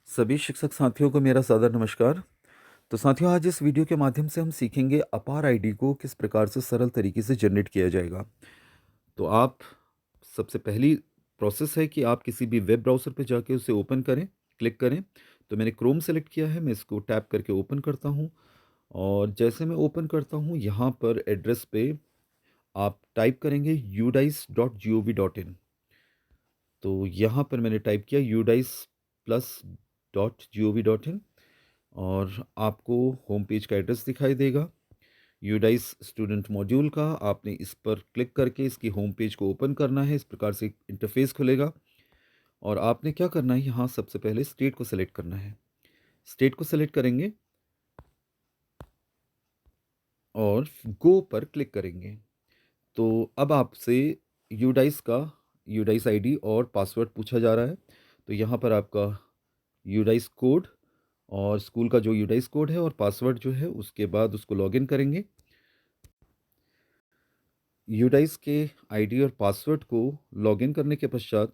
सभी शिक्षक साथियों को मेरा सादर नमस्कार। तो साथियों, आज इस वीडियो के माध्यम से हम सीखेंगे अपार आईडी को किस प्रकार से सरल तरीके से जनरेट किया जाएगा। तो आप सबसे पहली प्रोसेस है कि आप किसी भी वेब ब्राउज़र पे जाके उसे ओपन करें, क्लिक करें। तो मैंने क्रोम सेलेक्ट किया है, मैं इसको टैप करके ओपन करता हूँ और जैसे मैं ओपन करता हूँ, यहाँ पर एड्रेस पे आप टाइप करेंगे udice.gov.in। तो यहाँ पर मैंने टाइप किया udice+.gov.in और आपको होम पेज का एड्रेस दिखाई देगा यूडाइस स्टूडेंट मॉड्यूल का। आपने इस पर क्लिक करके इसकी होम पेज को ओपन करना है। इस प्रकार से एक इंटरफेस खुलेगा और आपने क्या करना है, यहाँ सबसे पहले स्टेट को सेलेक्ट करना है। स्टेट को सेलेक्ट करेंगे और गो पर क्लिक करेंगे। तो अब आपसे यूडाइस आईडी और पासवर्ड पूछा जा रहा है। तो यहाँ पर आपका यूडाइस कोड और स्कूल का जो यूडाइस कोड है और पासवर्ड जो है, उसके बाद उसको लॉगिन करेंगे। यूडाइस के आईडी और पासवर्ड को लॉगिन करने के पश्चात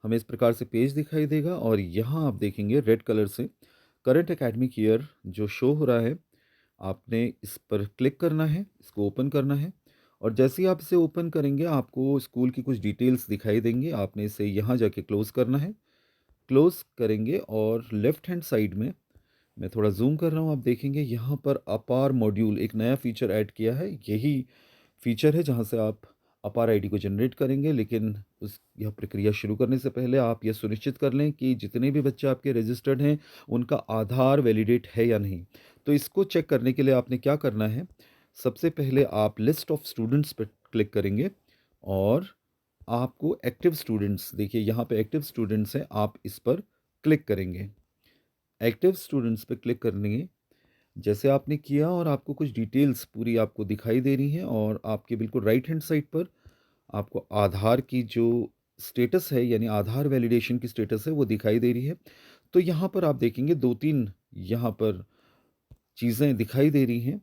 हमें इस प्रकार से पेज दिखाई देगा और यहाँ आप देखेंगे रेड कलर से करंट एकेडमिक ईयर जो शो हो रहा है। आपने इस पर क्लिक करना है, इसको ओपन करना है और जैसे ही आप इसे ओपन करेंगे आपको स्कूल की कुछ डिटेल्स दिखाई देंगे। आपने इसे यहाँ जाके क्लोज़ करना है। क्लोज़ करेंगे और लेफ़्ट हैंड साइड में मैं थोड़ा ज़ूम कर रहा हूँ, आप देखेंगे यहाँ पर अपार मॉड्यूल एक नया फ़ीचर ऐड किया है। यही फ़ीचर है जहाँ से आप अपार आईडी को जनरेट करेंगे, लेकिन उस यह प्रक्रिया शुरू करने से पहले आप यह सुनिश्चित कर लें कि जितने भी बच्चे आपके रजिस्टर्ड हैं, उनका आधार वैलिडेट है या नहीं। तो इसको चेक करने के लिए आपने क्या करना है, सबसे पहले आप लिस्ट ऑफ स्टूडेंट्स पर क्लिक करेंगे और आपको एक्टिव स्टूडेंट्स, देखिए यहाँ पे एक्टिव स्टूडेंट्स हैं, आप इस पर क्लिक करेंगे। एक्टिव स्टूडेंट्स पे क्लिक करेंगे जैसे आपने किया और आपको कुछ डिटेल्स पूरी आपको दिखाई दे रही हैं और आपके बिल्कुल राइट हैंड साइड पर आपको आधार की जो स्टेटस है, यानी आधार वैलिडेशन की स्टेटस है, वो दिखाई दे रही है। तो यहाँ पर आप देखेंगे 2-3 यहाँ पर चीज़ें दिखाई दे रही हैं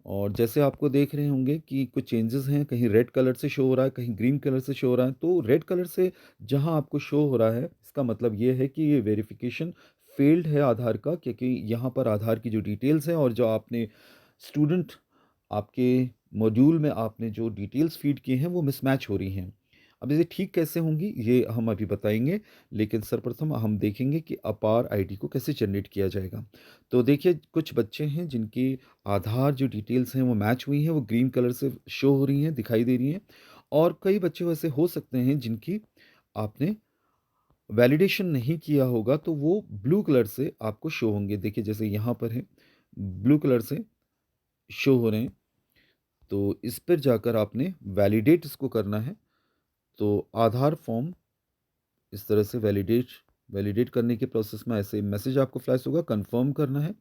और जैसे आपको देख रहे होंगे कि कुछ चेंजेस हैं, कहीं रेड कलर से शो हो रहा है, कहीं ग्रीन कलर से शो हो रहा है। तो रेड कलर से जहाँ आपको शो हो रहा है, इसका मतलब ये है कि ये वेरिफिकेशन फेल्ड है आधार का, क्योंकि यहाँ पर आधार की जो डिटेल्स हैं और जो आपने स्टूडेंट आपके मॉड्यूल में आपने जो डिटेल्स फीड किए हैं, वो मिसमैच हो रही हैं। अब इसे ठीक कैसे होंगी, ये हम अभी बताएँगे, लेकिन सर्वप्रथम हम देखेंगे कि अपार आईडी को कैसे जनरेट किया जाएगा। तो देखिए, कुछ बच्चे हैं जिनकी आधार जो डिटेल्स हैं वो मैच हुई हैं, वो ग्रीन कलर से शो हो रही हैं, दिखाई दे रही हैं और कई बच्चे वैसे हो सकते हैं जिनकी आपने वैलिडेशन नहीं किया होगा, तो वो ब्लू कलर से आपको शो होंगे। देखिए, जैसे यहाँ पर है, ब्लू कलर से शो हो रहे हैं। तो इस पर जाकर आपने वैलिडेट इसको करना है। तो आधार फॉर्म इस तरह से वैलिडेट वैलिडेट करने के प्रोसेस में ऐसे मैसेज आपको फ्लैश होगा, कन्फर्म करना है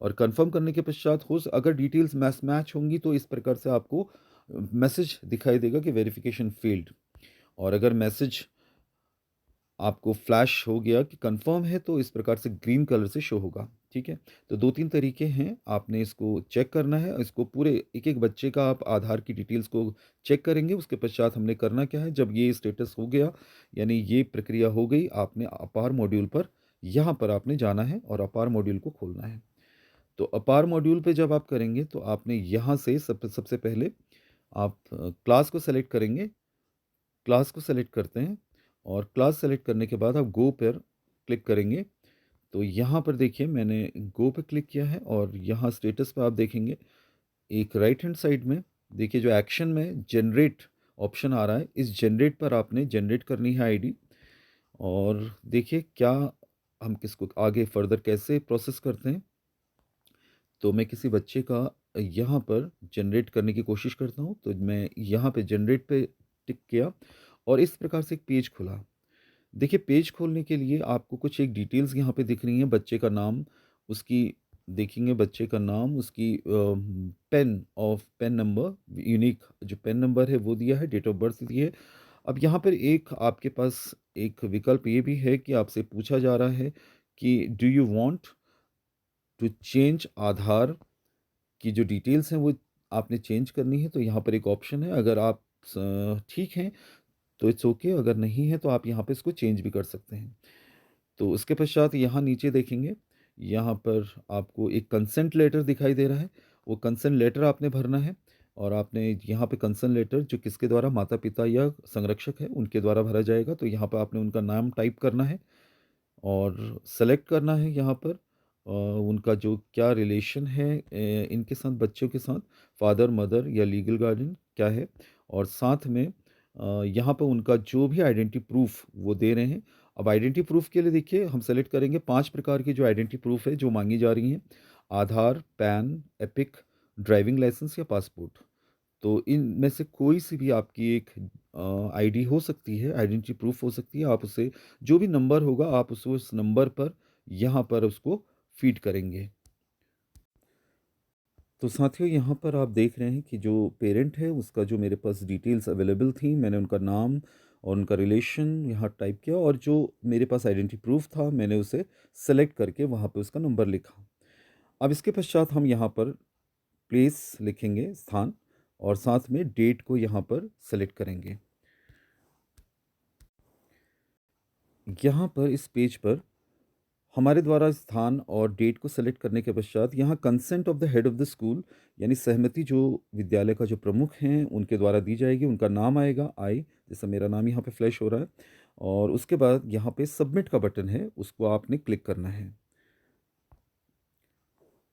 और कन्फर्म करने के पश्चात अगर डिटेल्स मैच होंगी तो इस प्रकार से आपको मैसेज दिखाई देगा कि वेरिफिकेशन फेल्ड। और अगर मैसेज आपको फ्लैश हो गया कि कंफर्म है, तो इस प्रकार से ग्रीन कलर से शो होगा। ठीक है? तो 2-3 तरीके हैं, आपने इसको चेक करना है। इसको पूरे एक-एक बच्चे का आप आधार की डिटेल्स को चेक करेंगे। उसके पश्चात हमने करना क्या है, जब ये स्टेटस हो गया, यानी ये प्रक्रिया हो गई, आपने अपार मॉड्यूल पर यहाँ पर आपने जाना है और अपार मॉड्यूल को खोलना है। तो अपार मॉड्यूल पे जब आप करेंगे, तो आपने यहाँ से सबसे पहले आप क्लास को सेलेक्ट करेंगे। क्लास को सेलेक्ट करते हैं और क्लास सेलेक्ट करने के बाद आप गो पर क्लिक करेंगे। तो यहाँ पर देखिए, मैंने गो पे क्लिक किया है और यहाँ स्टेटस पे आप देखेंगे एक राइट हैंड साइड में, देखिए जो एक्शन में जनरेट ऑप्शन आ रहा है, इस जनरेट पर आपने जनरेट करनी है आईडी। और देखिए क्या हम किसको आगे फर्दर कैसे प्रोसेस करते हैं। तो मैं किसी बच्चे का यहाँ पर जनरेट करने की कोशिश करता हूँ। तो मैं यहाँ पे जनरेट पे टिक किया और इस प्रकार से एक पेज खुला। देखिए, पेज खोलने के लिए आपको कुछ एक डिटेल्स यहाँ पे दिख रही हैं, बच्चे का नाम, उसकी देखेंगे बच्चे का नाम, उसकी पेन नंबर, यूनिक जो पेन नंबर है वो दिया है, डेट ऑफ बर्थ दी है। अब यहाँ पर एक आपके पास एक विकल्प ये भी है कि आपसे पूछा जा रहा है कि do you want to change Aadhaar की जो डिटेल्स हैं वो आपने चेंज करनी है। तो यहाँ पर एक ऑप्शन है, अगर आप ठीक हैं तो इट्स ओके, अगर नहीं है तो आप यहाँ पे इसको चेंज भी कर सकते हैं। तो उसके पश्चात यहाँ नीचे देखेंगे, यहाँ पर आपको एक कंसेंट लेटर दिखाई दे रहा है। वो कंसेंट लेटर आपने भरना है और आपने यहाँ पे कंसेंट लेटर जो किसके द्वारा, माता-पिता या संरक्षक है, उनके द्वारा भरा जाएगा। तो यहाँ पे आपने उनका नाम टाइप करना है और सेलेक्ट करना है यहाँ पर उनका जो क्या रिलेशन है इनके साथ, बच्चों के साथ, फादर, मदर या लीगल गार्डियन क्या है, और साथ में यहाँ पे उनका जो भी आइडेंटिटी प्रूफ़ वो दे रहे हैं। अब आइडेंटिटी प्रूफ़ के लिए देखिए हम सेलेक्ट करेंगे 5 प्रकार की जो आइडेंटिटी प्रूफ़ है जो माँगी जा रही हैं। आधार, पैन, एपिक, ड्राइविंग लाइसेंस या पासपोर्ट। तो इनमें से कोई सी भी आपकी एक आईडी हो सकती है, आइडेंटिटी प्रूफ़ हो सकती है। आप उसे जो भी नंबर होगा आप उसे उस नंबर पर यहाँ पर उसको फ़ीड करेंगे। तो साथियों यहाँ पर आप देख रहे हैं कि जो पेरेंट है उसका जो मेरे पास डिटेल्स अवेलेबल थी, मैंने उनका नाम और उनका रिलेशन यहाँ टाइप किया और जो मेरे पास आइडेंटिटी प्रूफ़ था मैंने उसे सेलेक्ट करके वहाँ पे उसका नंबर लिखा। अब इसके पश्चात हम यहाँ पर प्लेस लिखेंगे, स्थान, और साथ में डेट को यहाँ पर सेलेक्ट करेंगे। यहाँ पर इस पेज पर हमारे द्वारा स्थान और डेट को सेलेक्ट करने के पश्चात यहाँ consent of the head of the school, यानी सहमति जो विद्यालय का जो प्रमुख हैं उनके द्वारा दी जाएगी। उनका नाम आएगा, आई, जैसा मेरा नाम यहाँ पे फ्लैश हो रहा है, और उसके बाद यहाँ पे सबमिट का बटन है, उसको आपने क्लिक करना है।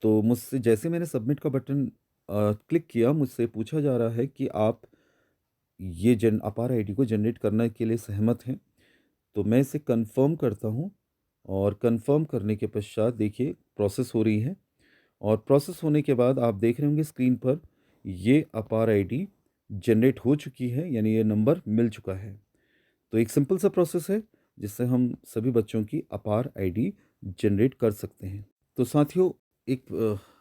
तो मुझसे जैसे मैंने सबमिट का बटन क्लिक किया, मुझसे पूछा जा रहा है कि आप ये जन अपार आईडी को जनरेट करने के लिए सहमत हैं। तो मैं इसे कंफर्म करता हूँ और कंफर्म करने के पश्चात देखिए प्रोसेस हो रही है, और प्रोसेस होने के बाद आप देख रहे होंगे स्क्रीन पर ये अपार आईडी जनरेट हो चुकी है, यानी ये नंबर मिल चुका है। तो एक सिंपल सा प्रोसेस है जिससे हम सभी बच्चों की अपार आईडी जनरेट कर सकते हैं। तो साथियों एक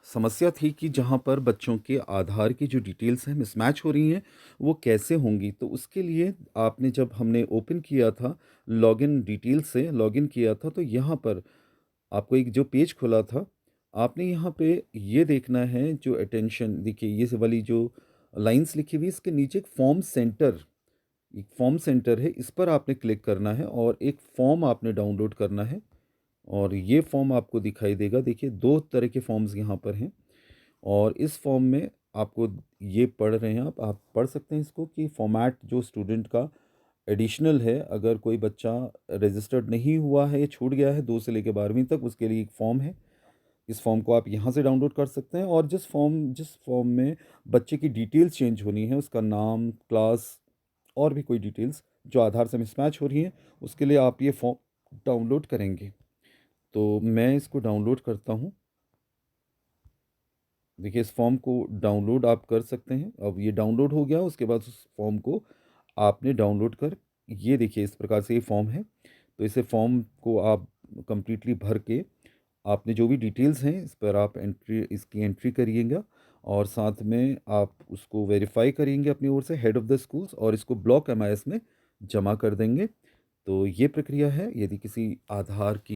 समस्या थी कि जहाँ पर बच्चों के आधार की जो डिटेल्स हैं मिसमैच हो रही हैं, वो कैसे होंगी? तो उसके लिए आपने जब हमने ओपन किया था, लॉगिन डिटेल से लॉगिन किया था, तो यहाँ पर आपको एक जो पेज खुला था, आपने यहाँ पे ये देखना है जो अटेंशन देखिए ये से वाली जो लाइन्स लिखी हुई है, इसके नीचे एक फॉर्म सेंटर है, इस पर आपने क्लिक करना है और एक फॉर्म आपने डाउनलोड करना है। और ये फॉर्म आपको दिखाई देगा, देखिए 2 तरह के फॉर्म्स यहाँ पर हैं, और इस फॉर्म में आपको ये पढ़ रहे हैं आप पढ़ सकते हैं इसको कि फॉर्मेट जो स्टूडेंट का एडिशनल है, अगर कोई बच्चा रजिस्टर्ड नहीं हुआ है या छूट गया है 2 से लेकर 12वीं तक, उसके लिए एक फॉर्म है। इस फॉर्म को आप यहाँ से डाउनलोड कर सकते हैं, और जिस फॉर्म में बच्चे की डिटेल्स चेंज होनी है, उसका नाम, क्लास और भी कोई डिटेल्स जो आधार से मिसमैच हो रही हैं, उसके लिए आप ये फॉर्म डाउनलोड करेंगे। तो मैं इसको डाउनलोड करता हूँ। देखिए इस फॉर्म को डाउनलोड आप कर सकते हैं। अब ये डाउनलोड हो गया, उसके बाद उस फॉर्म को आपने डाउनलोड कर, ये देखिए इस प्रकार से ये फॉर्म है। तो इसे फॉर्म को आप कंप्लीटली भर के आपने जो भी डिटेल्स हैं इस पर आप इसकी एंट्री करिएगा, और साथ में आप उसको वेरीफाई करेंगे अपनी ओर से हेड ऑफ़ द स्कूल्स, और इसको ब्लॉक एमआईएस में जमा कर देंगे। तो ये प्रक्रिया है यदि किसी आधार की